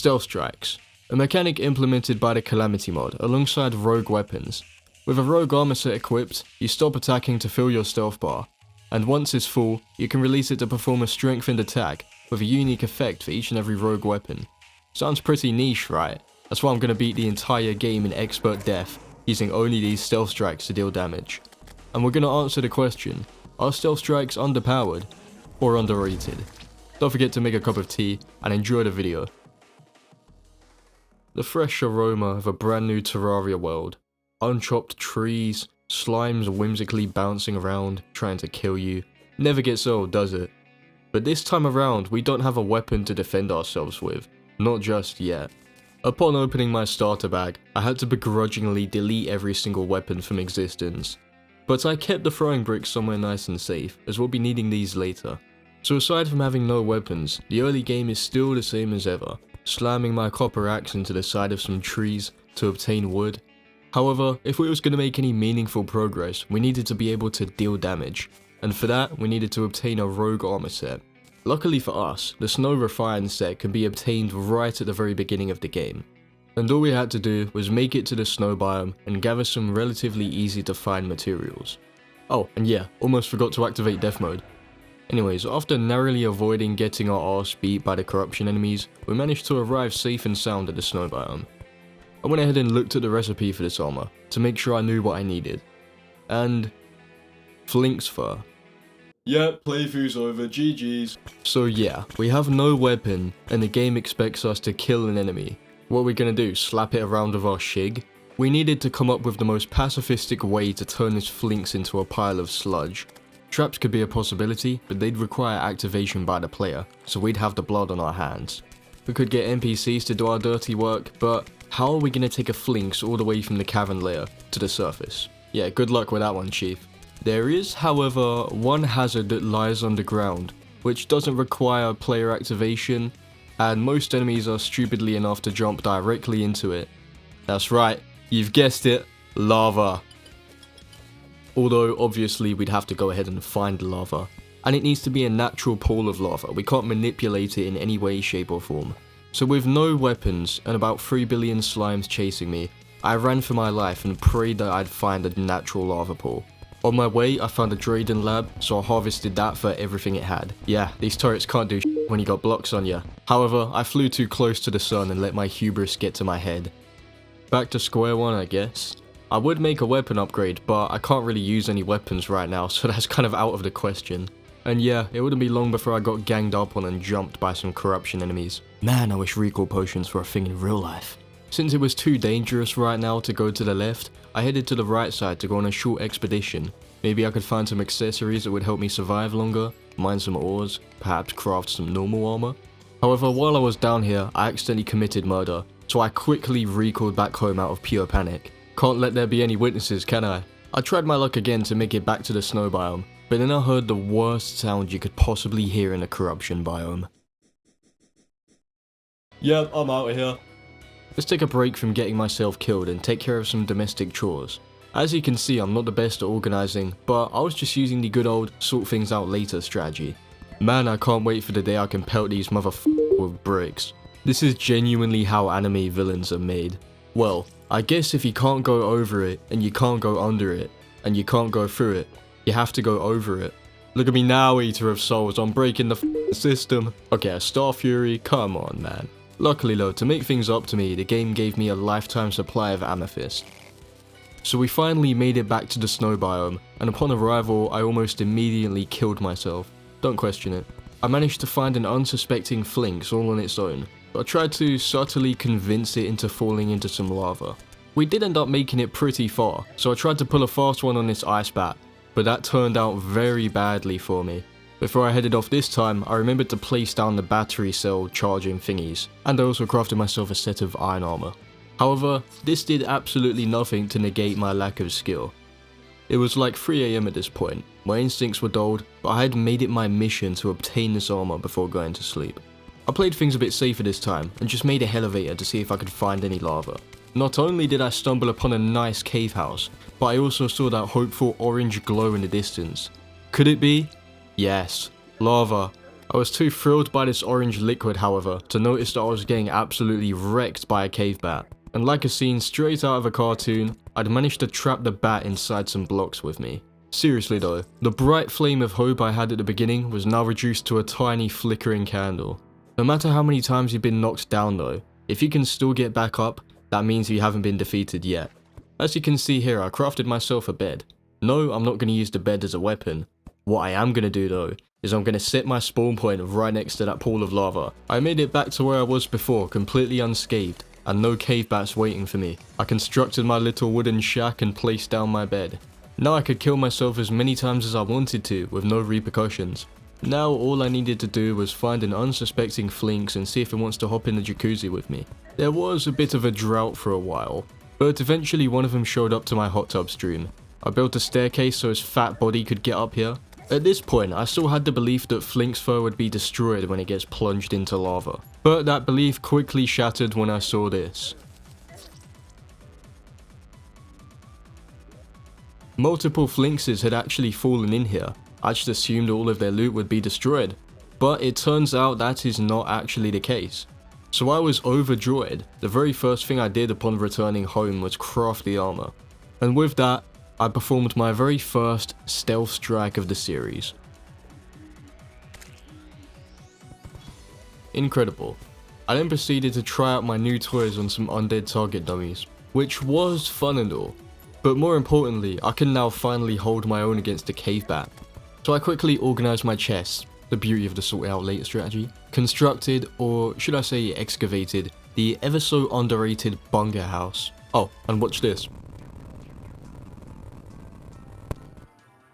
Stealth Strikes, a mechanic implemented by the Calamity mod alongside rogue weapons. With a rogue armor set equipped, you stop attacking to fill your stealth bar, and once it's full, you can release it to perform a strengthened attack with a unique effect for each and every rogue weapon. Sounds pretty niche, right? That's why I'm gonna beat the entire game in expert depth, using only these stealth strikes to deal damage. And we're gonna answer the question, are stealth strikes underpowered or underrated? Don't forget to make a cup of tea and enjoy the video. The fresh aroma of a brand new Terraria world. Unchopped trees, slimes whimsically bouncing around, trying to kill you. Never gets old, does it? But this time around, we don't have a weapon to defend ourselves with. Not just yet. Upon opening my starter bag, I had to begrudgingly delete every single weapon from existence. But I kept the throwing bricks somewhere nice and safe, as we'll be needing these later. So aside from having no weapons, the early game is still the same as ever, slamming my copper axe into the side of some trees to obtain wood. However, if we was going to make any meaningful progress, we needed to be able to deal damage, and for that, we needed to obtain a rogue armor set. Luckily for us, the Snow Refined set can be obtained right at the very beginning of the game, and all we had to do was make it to the snow biome and gather some relatively easy to find materials. Oh, and yeah, almost forgot to activate death mode. Anyways, after narrowly avoiding getting our arse beat by the corruption enemies, we managed to arrive safe and sound at the snow biome. I went ahead and looked at the recipe for this armor, to make sure I knew what I needed. And Flink's fur. Yep, playthrough's over, GG's. So yeah, we have no weapon, and the game expects us to kill an enemy. What are we gonna do, slap it around with our shig? We needed to come up with the most pacifistic way to turn this Flinks into a pile of sludge. Traps could be a possibility, but they'd require activation by the player, so we'd have the blood on our hands. We could get NPCs to do our dirty work, but how are we gonna take a Flinks all the way from the cavern layer to the surface? Yeah, good luck with that one, Chief. There is, however, one hazard that lies underground, which doesn't require player activation, and most enemies are stupidly enough to jump directly into it. That's right, you've guessed it, lava. Although, obviously, we'd have to go ahead and find lava, and it needs to be a natural pool of lava. We can't manipulate it in any way, shape or form. So with no weapons and about 3 billion slimes chasing me, I ran for my life and prayed that I'd find a natural lava pool. On my way, I found a Drayden lab, so I harvested that for everything it had. Yeah, these turrets can't do shit when you got blocks on ya. However, I flew too close to the sun and let my hubris get to my head. Back to square one, I guess. I would make a weapon upgrade, but I can't really use any weapons right now, so that's kind of out of the question. And yeah, it wouldn't be long before I got ganged up on and jumped by some corruption enemies. Man, I wish recall potions were a thing in real life. Since it was too dangerous right now to go to the left, I headed to the right side to go on a short expedition. Maybe I could find some accessories that would help me survive longer, mine some ores, perhaps craft some normal armor. However, while I was down here, I accidentally committed murder, so I quickly recalled back home out of pure panic. Can't let there be any witnesses, can I? I tried my luck again to make it back to the snow biome, but then I heard the worst sound you could possibly hear in a corruption biome. Yep, I'm out of here. Let's take a break from getting myself killed and take care of some domestic chores. As you can see, I'm not the best at organising, but I was just using the good old sort things out later strategy. Man, I can't wait for the day I can pelt these motherfuckers with bricks. This is genuinely how anime villains are made. Well, I guess if you can't go over it, and you can't go under it, and you can't go through it, you have to go over it. Look at me now, Eater of Souls, I'm breaking the system. Okay, a Star Fury, come on man. Luckily though, to make things up to me, the game gave me a lifetime supply of amethyst. So we finally made it back to the snow biome, and upon arrival, I almost immediately killed myself. Don't question it. I managed to find an unsuspecting Flinks all on its own, but I tried to subtly convince it into falling into some lava. We did end up making it pretty far, so I tried to pull a fast one on this ice bat, but that turned out very badly for me. Before I headed off this time, I remembered to place down the battery cell charging thingies, and I also crafted myself a set of iron armor. However, this did absolutely nothing to negate my lack of skill. It was like 3 AM at this point, my instincts were dulled, but I had made it my mission to obtain this armor before going to sleep. I played things a bit safer this time, and just made a elevator to see if I could find any lava. Not only did I stumble upon a nice cave house, but I also saw that hopeful orange glow in the distance. Could it be? Yes, lava. I was too thrilled by this orange liquid, however, to notice that I was getting absolutely wrecked by a cave bat. And like a scene straight out of a cartoon, I'd managed to trap the bat inside some blocks with me. Seriously though, the bright flame of hope I had at the beginning was now reduced to a tiny flickering candle. No matter how many times you've been knocked down though, if you can still get back up, that means you haven't been defeated yet. As you can see here, I crafted myself a bed. No, I'm not going to use the bed as a weapon. What I am going to do though, is I'm going to set my spawn point right next to that pool of lava. I made it back to where I was before, completely unscathed, and no cave bats waiting for me. I constructed my little wooden shack and placed down my bed. Now I could kill myself as many times as I wanted to, with no repercussions. Now all I needed to do was find an unsuspecting Flinks and see if it wants to hop in the jacuzzi with me. There was a bit of a drought for a while, but eventually one of them showed up to my hot tub stream. I built a staircase so his fat body could get up here. At this point, I still had the belief that Flink's fur would be destroyed when it gets plunged into lava. But that belief quickly shattered when I saw this. Multiple Flinkses had actually fallen in here. I just assumed all of their loot would be destroyed. But it turns out that is not actually the case. So I was overjoyed. The very first thing I did upon returning home was craft the armor. And with that, I performed my very first stealth strike of the series. Incredible. I then proceeded to try out my new toys on some undead target dummies, which was fun and all. But more importantly, I can now finally hold my own against a cave bat. So I quickly organised my chest, the beauty of the sort it out later strategy, constructed, or should I say excavated, the ever so underrated bunker house. Oh, and watch this.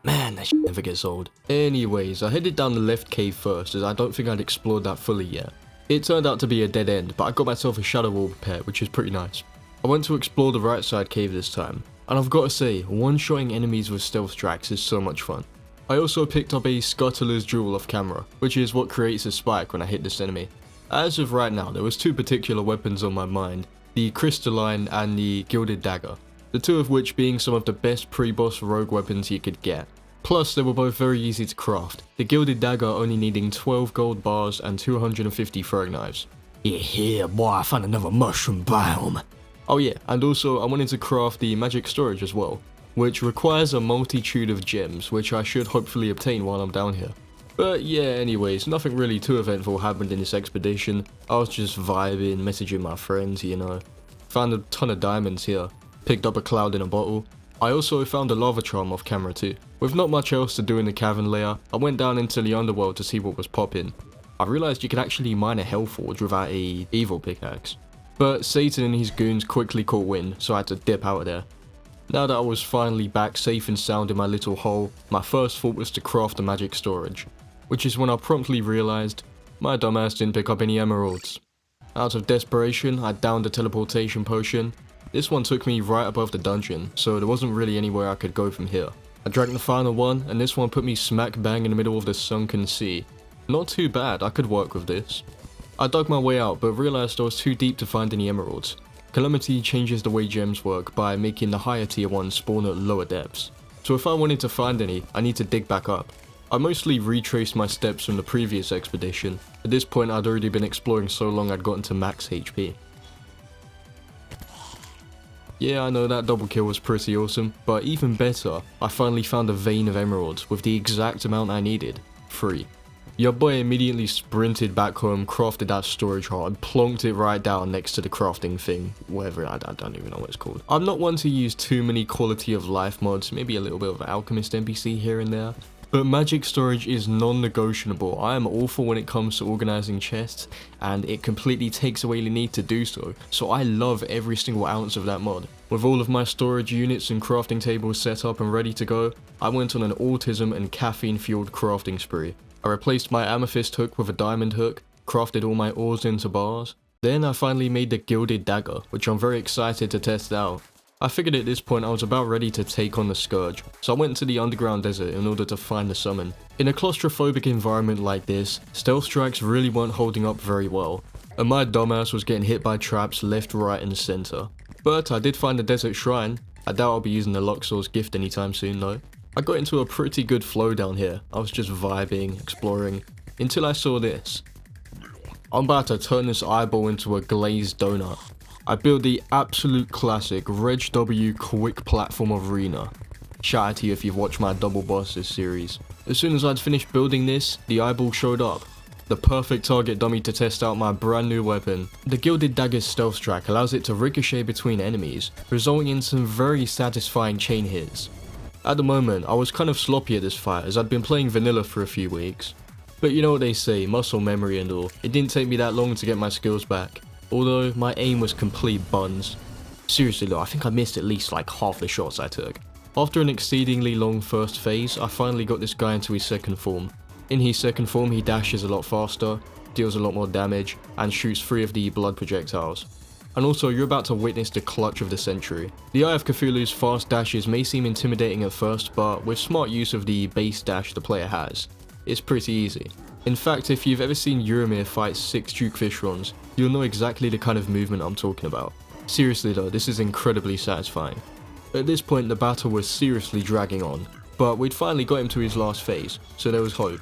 Man, that shit never gets old. Anyways, I headed down the left cave first as I don't think I'd explored that fully yet. It turned out to be a dead end, but I got myself a shadow orb pet, which is pretty nice. I went to explore the right side cave this time, and I've got to say, one-shotting enemies with stealth strikes is so much fun. I also picked up a Scuttler's Jewel off camera, which is what creates a spike when I hit this enemy. As of right now, there was two particular weapons on my mind, the Crystalline and the Gilded Dagger, the two of which being some of the best pre-boss rogue weapons you could get. Plus, they were both very easy to craft, the Gilded Dagger only needing 12 gold bars and 250 throwing knives. Yeah, boy, I found another mushroom biome. Oh yeah, and also I wanted to craft the magic storage as well, which requires a multitude of gems, which I should hopefully obtain while I'm down here. But yeah, anyways, nothing really too eventful happened in this expedition. I was just vibing, messaging my friends, you know. Found a ton of diamonds here, picked up a cloud in a bottle. I also found a lava charm off camera too. With not much else to do in the cavern layer, I went down into the underworld to see what was popping. I realised you could actually mine a hellforge without a evil pickaxe. But Satan and his goons quickly caught wind, so I had to dip out of there. Now that I was finally back safe and sound in my little hole, my first thought was to craft the magic storage, which is when I promptly realised my dumbass didn't pick up any emeralds. Out of desperation, I downed a teleportation potion. This one took me right above the dungeon, so there wasn't really anywhere I could go from here. I drank the final one, and this one put me smack bang in the middle of the sunken sea. Not too bad, I could work with this. I dug my way out, but realised I was too deep to find any emeralds. Calamity changes the way gems work by making the higher tier ones spawn at lower depths. So if I wanted to find any, I need to dig back up. I mostly retraced my steps from the previous expedition. At this point I'd already been exploring so long I'd gotten to max HP. Yeah, I know that double kill was pretty awesome, but even better, I finally found a vein of emeralds with the exact amount I needed. 3. Your boy immediately sprinted back home, crafted that storage hole, and plonked it right down next to the crafting thing, whatever, I don't even know what it's called. I'm not one to use too many quality of life mods, maybe a little bit of alchemist NPC here and there, but magic storage is non-negotiable. I am awful when it comes to organising chests, and it completely takes away the need to do so, so I love every single ounce of that mod. With all of my storage units and crafting tables set up and ready to go, I went on an autism and caffeine fueled crafting spree. I replaced my amethyst hook with a diamond hook, crafted all my ores into bars. Then I finally made the Gilded Dagger, which I'm very excited to test out. I figured at this point I was about ready to take on the Scourge, so I went to the underground desert in order to find the summon. In a claustrophobic environment like this, stealth strikes really weren't holding up very well, and my dumbass was getting hit by traps left, right and centre. But I did find the desert shrine. I doubt I'll be using the Luxor's gift anytime soon though. I got into a pretty good flow down here. I was just vibing, exploring, until I saw this. I'm about to turn this eyeball into a glazed donut. I built the absolute classic Reg W quick platform arena. Shout out to you if you've watched my Double Bosses series. As soon as I'd finished building this, the eyeball showed up. The perfect target dummy to test out my brand new weapon. The Gilded Dagger's stealth strike allows it to ricochet between enemies, resulting in some very satisfying chain hits. At the moment, I was kind of sloppy at this fight as I'd been playing vanilla for a few weeks. But you know what they say, muscle memory and all, it didn't take me that long to get my skills back. Although, my aim was complete buns. Seriously though, I think I missed at least like half the shots I took. After an exceedingly long first phase, I finally got this guy into his second form. In his second form, he dashes a lot faster, deals a lot more damage, and shoots 3 of the blood projectiles. And also, you're about to witness the clutch of the century. The Eye of Cthulhu's fast dashes may seem intimidating at first, but with smart use of the base dash the player has, it's pretty easy. In fact, if you've ever seen Euromir fight 6 Duke Fishrons, you'll know exactly the kind of movement I'm talking about. Seriously though, this is incredibly satisfying. At this point, the battle was seriously dragging on, but we'd finally got him to his last phase, so there was hope.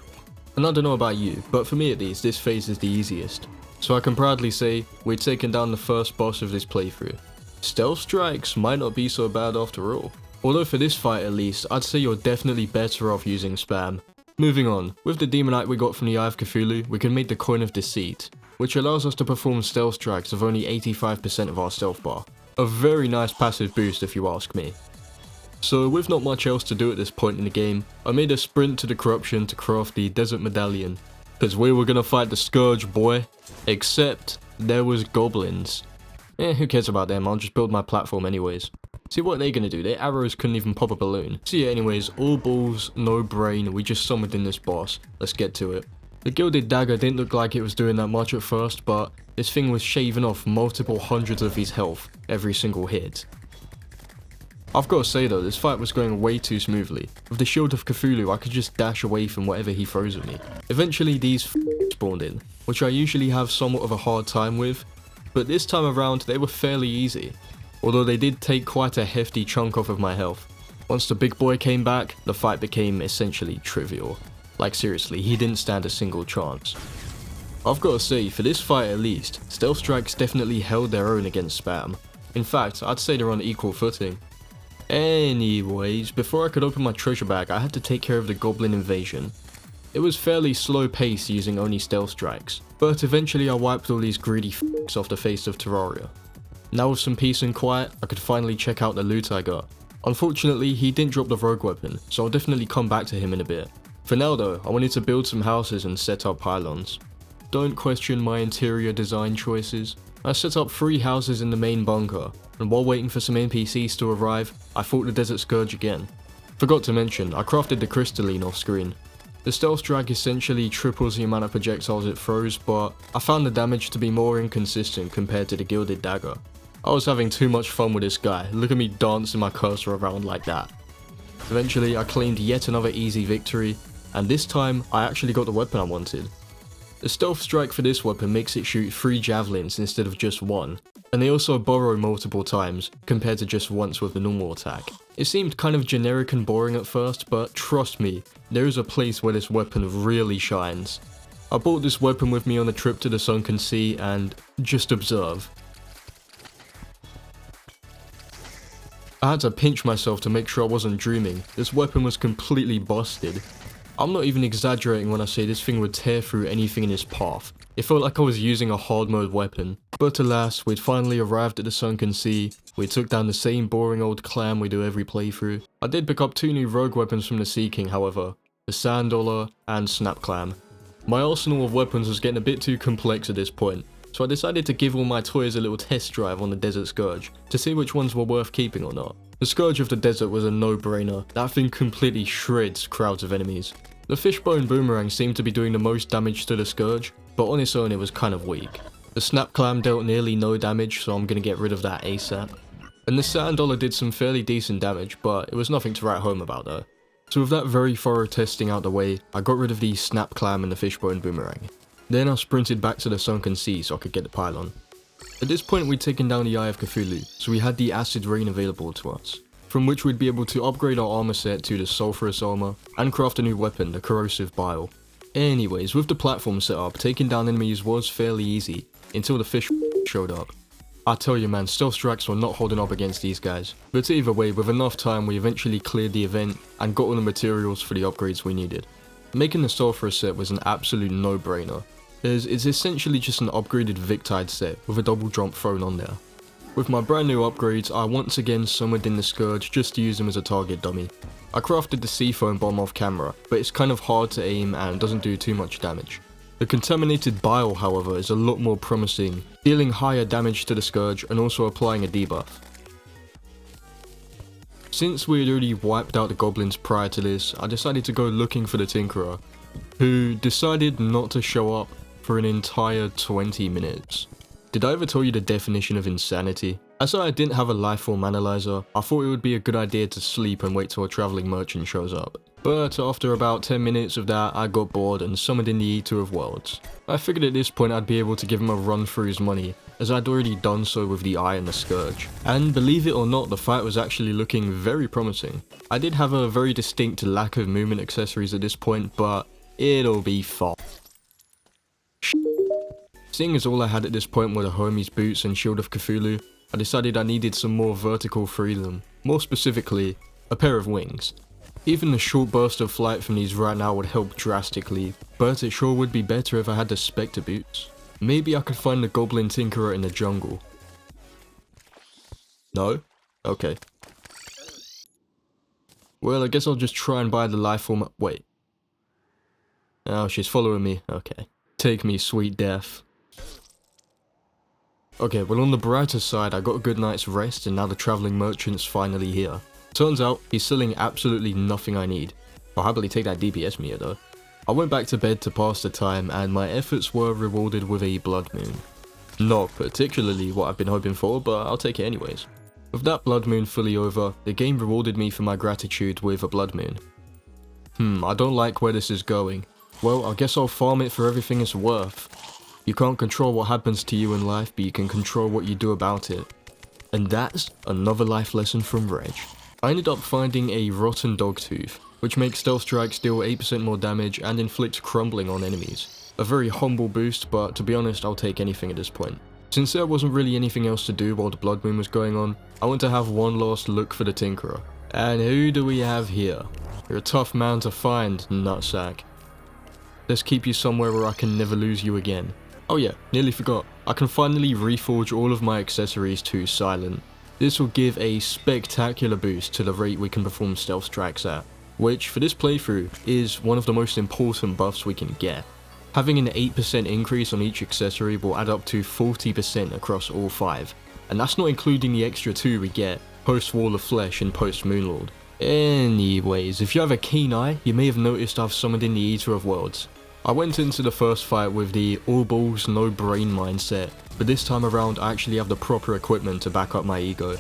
And I don't know about you, but for me at least, this phase is the easiest. So I can proudly say, we'd taken down the first boss of this playthrough. Stealth strikes might not be so bad after all. Although for this fight at least, I'd say you're definitely better off using spam. Moving on, with the Demonite we got from the Eye of Cthulhu, we can make the Coin of Deceit, which allows us to perform stealth strikes of only 85% of our stealth bar. A very nice passive boost if you ask me. So with not much else to do at this point in the game, I made a sprint to the corruption to craft the Desert Medallion. Cause we were gonna fight the Scourge, boy. Except, there was goblins. Who cares about them, I'll just build my platform anyways. See what are they gonna do, their arrows couldn't even pop a balloon. So yeah, anyways, all balls, no brain, we just summoned in this boss. Let's get to it. The Gilded Dagger didn't look like it was doing that much at first, but this thing was shaving off multiple hundreds of his health every single hit. I've got to say though, this fight was going way too smoothly. With the Shield of Cthulhu, I could just dash away from whatever he throws at me. Eventually these spawned in, which I usually have somewhat of a hard time with, but this time around they were fairly easy. Although they did take quite a hefty chunk off of my health. Once the big boy came back, the fight became essentially trivial. Like seriously, he didn't stand a single chance. I've got to say, for this fight at least, stealth strikes definitely held their own against spam. In fact, I'd say they're on equal footing. Anyways, before I could open my treasure bag, I had to take care of the goblin invasion. It was fairly slow paced using only stealth strikes, but eventually I wiped all these greedy f***s off the face of Terraria. Now with some peace and quiet, I could finally check out the loot I got. Unfortunately, he didn't drop the rogue weapon, so I'll definitely come back to him in a bit. For now though, I wanted to build some houses and set up pylons. Don't question my interior design choices. I set up 3 houses in the main bunker, and while waiting for some NPCs to arrive, I fought the Desert Scourge again. Forgot to mention, I crafted the Crystalline off screen. The stealth strike essentially triples the amount of projectiles it throws, but I found the damage to be more inconsistent compared to the Gilded Dagger. I was having too much fun with this guy, look at me dancing my cursor around like that. Eventually I claimed yet another easy victory, and this time I actually got the weapon I wanted. The stealth strike for this weapon makes it shoot 3 javelins instead of just 1, and they also burrow multiple times, compared to just once with the normal attack. It seemed kind of generic and boring at first, but trust me, there is a place where this weapon really shines. I brought this weapon with me on the trip to the Sunken Sea, and just observe. I had to pinch myself to make sure I wasn't dreaming. This weapon was completely busted. I'm not even exaggerating when I say this thing would tear through anything in its path. It felt like I was using a hard mode weapon. But alas, we'd finally arrived at the Sunken Sea. We took down the same boring old clam we do every playthrough. I did pick up 2 new rogue weapons from the Sea King however, the Sand Dollar and Snap Clam. My arsenal of weapons was getting a bit too complex at this point, so I decided to give all my toys a little test drive on the Desert Scourge, to see which ones were worth keeping or not. The Scourge of the Desert was a no-brainer. That thing completely shreds crowds of enemies. The Fishbone Boomerang seemed to be doing the most damage to the Scourge, but on its own it was kind of weak. The Snap Clam dealt nearly no damage, so I'm gonna get rid of that ASAP. And the Sand Dollar did some fairly decent damage, but it was nothing to write home about though. So with that very thorough testing out the way, I got rid of the Snap Clam and the Fishbone Boomerang. Then I sprinted back to the Sunken Sea so I could get the pylon. At this point we'd taken down the Eye of Cthulhu, so we had the Acid Rain available to us, from which we'd be able to upgrade our armor set to the Sulphurous Armor, and craft a new weapon, the Corrosive Bile. Anyways, with the platform set up, taking down enemies was fairly easy, until the fish showed up. I tell you man, stealth strikes were not holding up against these guys. But either way, with enough time we eventually cleared the event and got all the materials for the upgrades we needed. Making the sulfur set was an absolute no-brainer, as it's essentially just an upgraded Victide set with a double jump thrown on there. With my brand new upgrades, I once again summoned in the Scourge just to use him as a target dummy. I crafted the Seafoam bomb off camera, but it's kind of hard to aim and doesn't do too much damage. The Contaminated Bile, however, is a lot more promising, dealing higher damage to the Scourge and also applying a debuff. Since we had already wiped out the goblins prior to this, I decided to go looking for the Tinkerer, who decided not to show up for an entire 20 minutes. Did I ever tell you the definition of insanity? As I didn't have a lifeform analyzer, I thought it would be a good idea to sleep and wait till a travelling merchant shows up. But after about 10 minutes of that, I got bored and summoned in the Eater of Worlds. I figured at this point I'd be able to give him a run through his money, as I'd already done so with the Eye and the Scourge. And believe it or not, the fight was actually looking very promising. I did have a very distinct lack of movement accessories at this point, but it'll be fine. Seeing as all I had at this point were the Hermes boots and Shield of Cthulhu, I decided I needed some more vertical freedom, more specifically, a pair of wings. Even a short burst of flight from these right now would help drastically, but it sure would be better if I had the Spectre boots. Maybe I could find the Goblin Tinkerer in the jungle. No? Okay. Well, I guess I'll just try and buy the lifeform. Wait. Oh, she's following me. Okay. Take me, sweet death. Okay, well on the brighter side, I got a good night's rest and now the travelling merchant's finally here. Turns out, he's selling absolutely nothing I need. I'll happily take that DPS meter though. I went back to bed to pass the time and my efforts were rewarded with a blood moon. Not particularly what I've been hoping for, but I'll take it anyways. With that blood moon fully over, the game rewarded me for my gratitude with a blood moon. I don't like where this is going. Well, I guess I'll farm it for everything it's worth. You can't control what happens to you in life, but you can control what you do about it. And that's another life lesson from Reg. I ended up finding a rotten dog tooth, which makes stealth strikes deal 8% more damage and inflict crumbling on enemies. A very humble boost, but to be honest, I'll take anything at this point. Since there wasn't really anything else to do while the blood moon was going on, I went to have one last look for the Tinkerer. And who do we have here? You're a tough man to find, nutsack. Let's keep you somewhere where I can never lose you again. Oh yeah, nearly forgot. I can finally reforge all of my accessories to Silent. This will give a spectacular boost to the rate we can perform stealth strikes at, which for this playthrough is one of the most important buffs we can get. Having an 8% increase on each accessory will add up to 40% across all 5, and that's not including the extra 2 we get post Wall of Flesh and post Moonlord. Anyways, if you have a keen eye, you may have noticed I've summoned in the Eater of Worlds. I went into the first fight with the all balls no brain mindset, but this time around I actually have the proper equipment to back up my ego.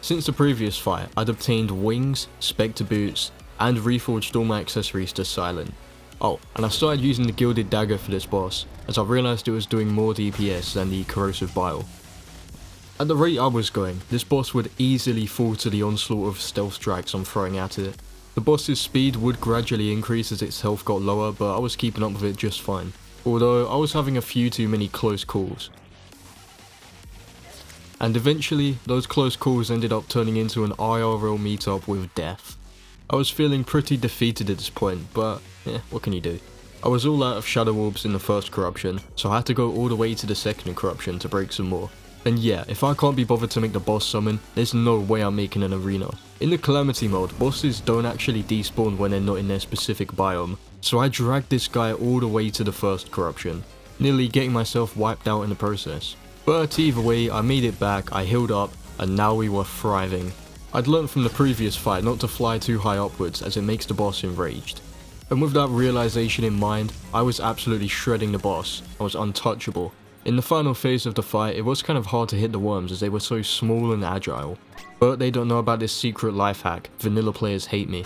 Since the previous fight, I'd obtained wings, Spectre boots, and reforged all my accessories to Silent. Oh, and I started using the Gilded Dagger for this boss, as I realised it was doing more DPS than the Corrosive Bile. At the rate I was going, this boss would easily fall to the onslaught of stealth strikes I'm throwing at it. The boss's speed would gradually increase as its health got lower, but I was keeping up with it just fine. Although, I was having a few too many close calls. And eventually, those close calls ended up turning into an IRL meetup with death. I was feeling pretty defeated at this point, but what can you do? I was all out of Shadow Orbs in the first corruption, so I had to go all the way to the second corruption to break some more. And yeah, if I can't be bothered to make the boss summon, there's no way I'm making an arena. In the Calamity mode, bosses don't actually despawn when they're not in their specific biome, so I dragged this guy all the way to the first corruption, nearly getting myself wiped out in the process. But either way, I made it back, I healed up, and now we were thriving. I'd learned from the previous fight not to fly too high upwards as it makes the boss enraged. And with that realization in mind, I was absolutely shredding the boss. I was untouchable. In the final phase of the fight, it was kind of hard to hit the worms as they were so small and agile. But they don't know about this secret life hack, vanilla players hate me.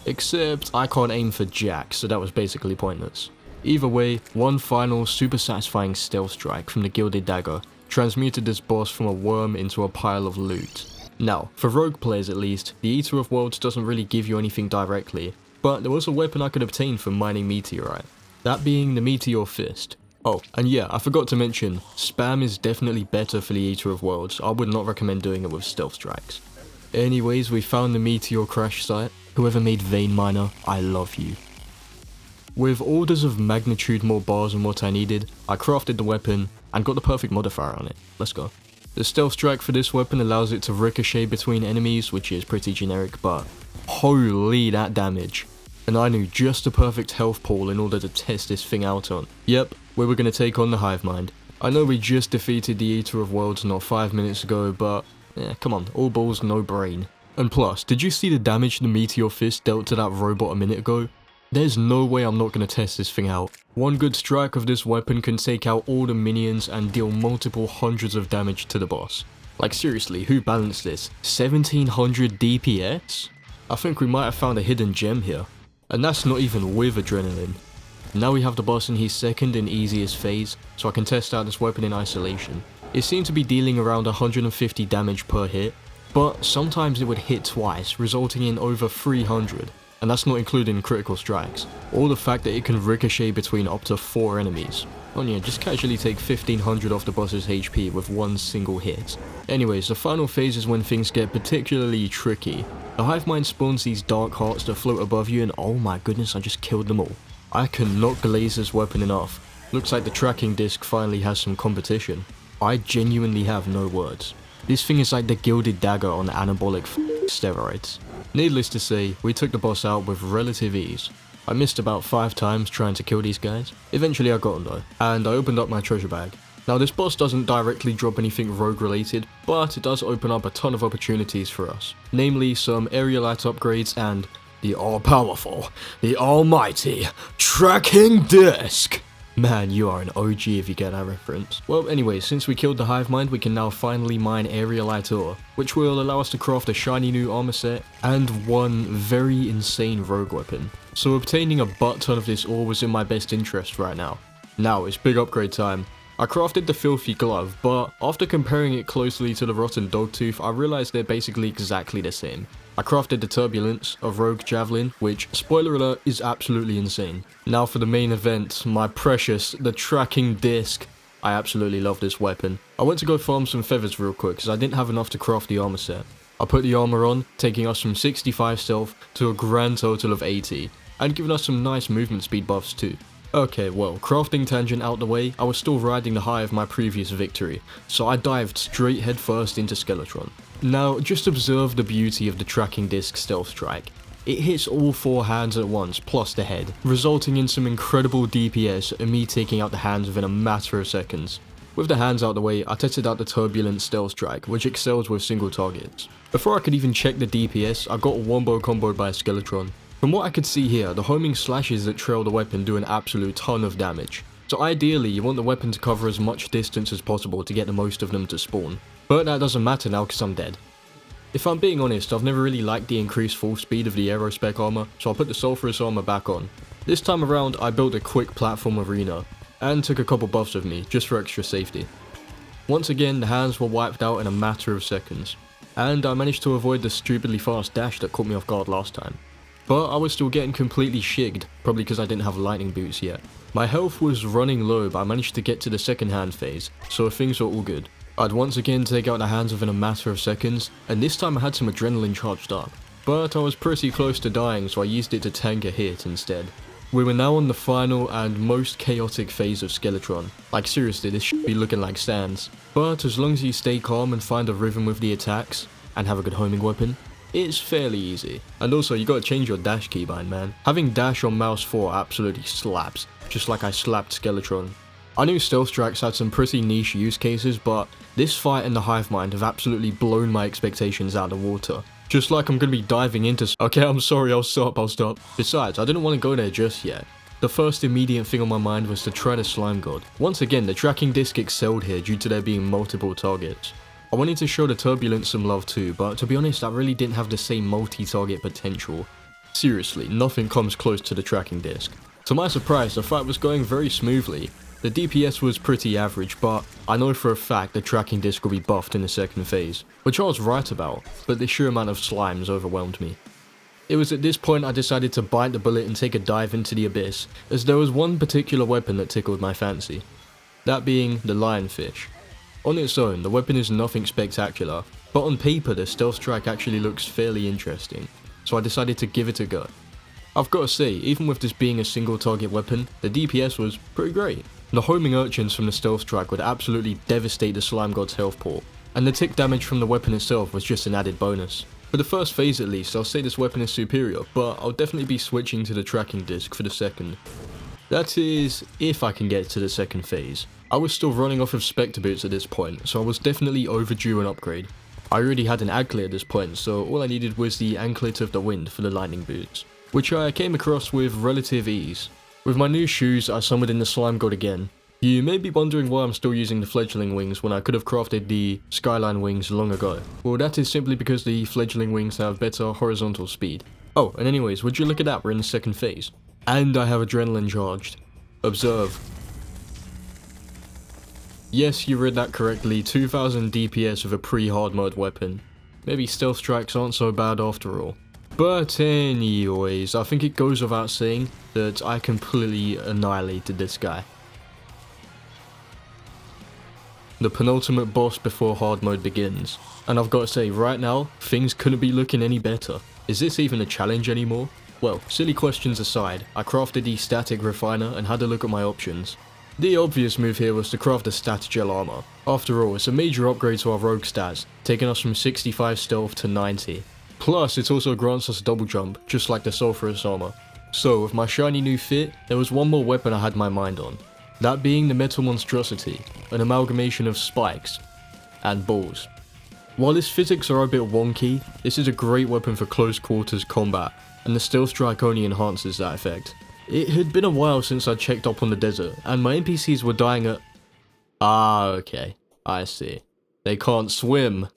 Except I can't aim for jack, so that was basically pointless. Either way, one final super satisfying stealth strike from the Gilded Dagger transmuted this boss from a worm into a pile of loot. Now, for rogue players at least, the Eater of Worlds doesn't really give you anything directly, but there was a weapon I could obtain from mining meteorite, that being the Meteor Fist. Oh, and yeah, I forgot to mention, spam is definitely better for the Eater of Worlds. I would not recommend doing it with stealth strikes. Anyways, we found the meteor crash site. Whoever made Vein Miner, I love you. With orders of magnitude more bars than what I needed, I crafted the weapon and got the perfect modifier on it. Let's go. The stealth strike for this weapon allows it to ricochet between enemies, which is pretty generic, but holy that damage. And I knew just the perfect health pool in order to test this thing out on. Yep, we were going to take on the Hive Mind. I know we just defeated the Eater of Worlds not 5 minutes ago, but come on, all balls, no brain. And plus, did you see the damage the Meteor Fist dealt to that robot a minute ago? There's no way I'm not going to test this thing out. One good strike of this weapon can take out all the minions and deal multiple hundreds of damage to the boss. Like seriously, who balanced this? 1700 DPS? I think we might have found a hidden gem here. And that's not even with adrenaline. Now we have the boss in his second and easiest phase, so I can test out this weapon in isolation. It seemed to be dealing around 150 damage per hit, but sometimes it would hit twice, resulting in over 300. And that's not including critical strikes, or the fact that it can ricochet between up to 4 enemies. Oh yeah, just casually take 1500 off the boss's HP with one single hit. Anyways, the final phase is when things get particularly tricky. The Hive Mind spawns these dark hearts that float above you and oh my goodness, I just killed them all. I cannot glaze this weapon enough. Looks like the tracking disc finally has some competition. I genuinely have no words. This thing is like the gilded dagger on anabolic steroids. Needless to say, we took the boss out with relative ease. I missed about 5 times trying to kill these guys. Eventually I got him though, and I opened up my treasure bag. Now this boss doesn't directly drop anything rogue related, but it does open up a ton of opportunities for us. Namely some aerialite upgrades and the all-powerful, the almighty tracking disc! Man, you are an OG if you get that reference. Well, anyway, since we killed the Hive Mind, we can now finally mine aerialite ore, which will allow us to craft a shiny new armor set and one very insane rogue weapon. So obtaining a butt ton of this ore was in my best interest right now. Now it's big upgrade time. I crafted the filthy glove, but after comparing it closely to the rotten dogtooth, I realized they're basically exactly the same. I crafted the turbulence, a rogue javelin, which, spoiler alert, is absolutely insane. Now for the main event, my precious, the tracking disc. I absolutely love this weapon. I went to go farm some feathers real quick, because I didn't have enough to craft the armor set. I put the armor on, taking us from 65 stealth to a grand total of 80, and giving us some nice movement speed buffs too. Okay, well, crafting tangent out the way, I was still riding the high of my previous victory, so I dived straight headfirst into Skeletron. Now, just observe the beauty of the tracking disc stealth strike. It hits all 4 hands at once, plus the head, resulting in some incredible DPS and me taking out the hands within a matter of seconds. With the hands out the way, I tested out the turbulent stealth strike, which excels with single targets. Before I could even check the DPS, I got wombo comboed by a Skeletron. From what I could see here, the homing slashes that trail the weapon do an absolute ton of damage. So ideally, you want the weapon to cover as much distance as possible to get the most of them to spawn. But that doesn't matter now because I'm dead. If I'm being honest, I've never really liked the increased full speed of the aerospec armor, so I'll put the sulphurous armor back on. This time around, I built a quick platform arena, and took a couple buffs with me, just for extra safety. Once again, the hands were wiped out in a matter of seconds, and I managed to avoid the stupidly fast dash that caught me off guard last time. But I was still getting completely shigged, probably because I didn't have lightning boots yet. My health was running low, but I managed to get to the second hand phase, so things were all good. I'd once again take out the hands within a matter of seconds, and this time I had some adrenaline charged up. But I was pretty close to dying, so I used it to tank a hit instead. We were now on the final and most chaotic phase of Skeletron. Like seriously, this should be looking like Sans. But as long as you stay calm and find a rhythm with the attacks, and have a good homing weapon, it's fairly easy. And also, you gotta change your dash keybind, man. Having dash on mouse 4 absolutely slaps, just like I slapped Skeletron. I knew stealth strikes had some pretty niche use cases, but this fight and the Hive Mind have absolutely blown my expectations out of the water. Just like I'm gonna be diving into okay, I'm sorry, I'll stop. Besides, I didn't want to go there just yet. The first immediate thing on my mind was to try the Slime God. Once again, the tracking disc excelled here due to there being multiple targets. I wanted to show the Turbulence some love too, but to be honest, I really didn't have the same multi-target potential. Seriously, nothing comes close to the tracking disc. To my surprise, the fight was going very smoothly. The DPS was pretty average, but I know for a fact the tracking disc will be buffed in the second phase, which I was right about, but the sheer amount of slimes overwhelmed me. It was at this point I decided to bite the bullet and take a dive into the abyss, as there was one particular weapon that tickled my fancy. That being the lionfish. On its own, the weapon is nothing spectacular, but on paper the stealth strike actually looks fairly interesting, so I decided to give it a go. I've got to say, even with this being a single target weapon, the DPS was pretty great. The homing urchins from the stealth strike would absolutely devastate the slime god's health pool, and the tick damage from the weapon itself was just an added bonus. For the first phase at least, I'll say this weapon is superior, but I'll definitely be switching to the tracking disc for the second. That is, if I can get to the second phase. I was still running off of Spectre boots at this point, so I was definitely overdue an upgrade. I already had an anklet at this point, so all I needed was the anklet of the wind for the lightning boots, which I came across with relative ease. With my new shoes, I summoned in the slime god again. You may be wondering why I'm still using the fledgling wings when I could have crafted the skyline wings long ago. Well, that is simply because the fledgling wings have better horizontal speed. Oh, and anyways, would you look at that, we're in the second phase. And I have adrenaline charged. Observe. Yes, you read that correctly, 2000 DPS with a pre-hard mode weapon. Maybe stealth strikes aren't so bad after all. But anyways, I think it goes without saying that I completely annihilated this guy. The penultimate boss before hard mode begins, and I've got to say, right now, things couldn't be looking any better. Is this even a challenge anymore? Well, silly questions aside, I crafted the static refiner and had a look at my options. The obvious move here was to craft the stat gel armor. After all, it's a major upgrade to our rogue stats, taking us from 65 stealth to 90. Plus, it also grants us double jump, just like the sulphurous armor. So, with my shiny new fit, there was one more weapon I had my mind on. That being the metal monstrosity, an amalgamation of spikes and balls. While its physics are a bit wonky, this is a great weapon for close quarters combat, and the stealth strike only enhances that effect. It had been a while since I checked up on the desert, and my NPCs were dying at... Ah, okay, I see. They can't swim.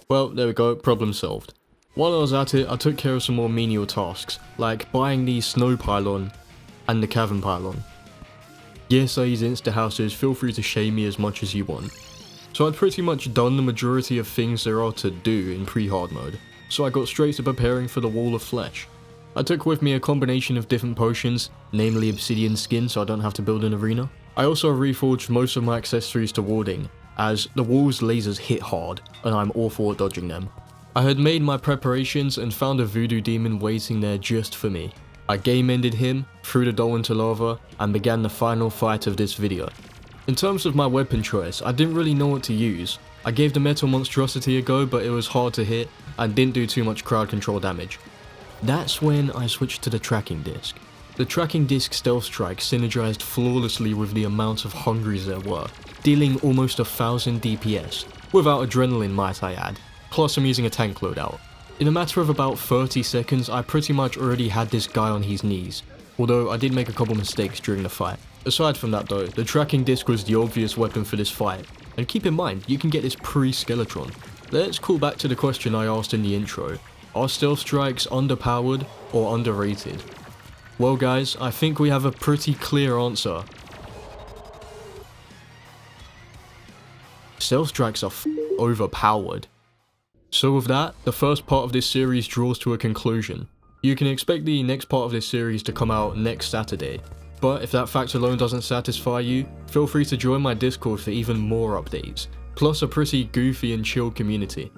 Well, there we go, problem solved. While I was at it, I took care of some more menial tasks, like buying the snow pylon and the cavern pylon. Yes, I use insta houses, feel free to shame me as much as you want. So I'd pretty much done the majority of things there are to do in pre-hard mode, so I got straight to preparing for the wall of flesh. I took with me a combination of different potions, namely obsidian skin so I don't have to build an arena. I also reforged most of my accessories to warding, as the wall's lasers hit hard, and I'm awful at dodging them. I had made my preparations and found a voodoo demon waiting there just for me. I game ended him, threw the doll into lava, and began the final fight of this video. In terms of my weapon choice, I didn't really know what to use. I gave the metal monstrosity a go, but it was hard to hit, and didn't do too much crowd control damage. That's when I switched to the tracking disc. The tracking disc stealth strike synergized flawlessly with the amount of hungries there were, dealing almost 1000 DPS, without adrenaline might I add, plus I'm using a tank loadout. In a matter of about 30 seconds, I pretty much already had this guy on his knees, although I did make a couple mistakes during the fight. Aside from that though, the tracking disc was the obvious weapon for this fight, and keep in mind, you can get this pre-Skeletron. Let's call back to the question I asked in the intro. Are stealth strikes underpowered or underrated? Well guys, I think we have a pretty clear answer. Stealth strikes are overpowered. So with that, the first part of this series draws to a conclusion. You can expect the next part of this series to come out next Saturday, but if that fact alone doesn't satisfy you, feel free to join my Discord for even more updates, plus a pretty goofy and chill community.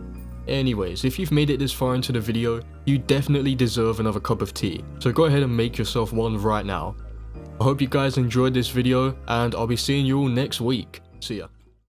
Anyways, if you've made it this far into the video, you definitely deserve another cup of tea, so go ahead and make yourself one right now. I hope you guys enjoyed this video, and I'll be seeing you all next week. See ya.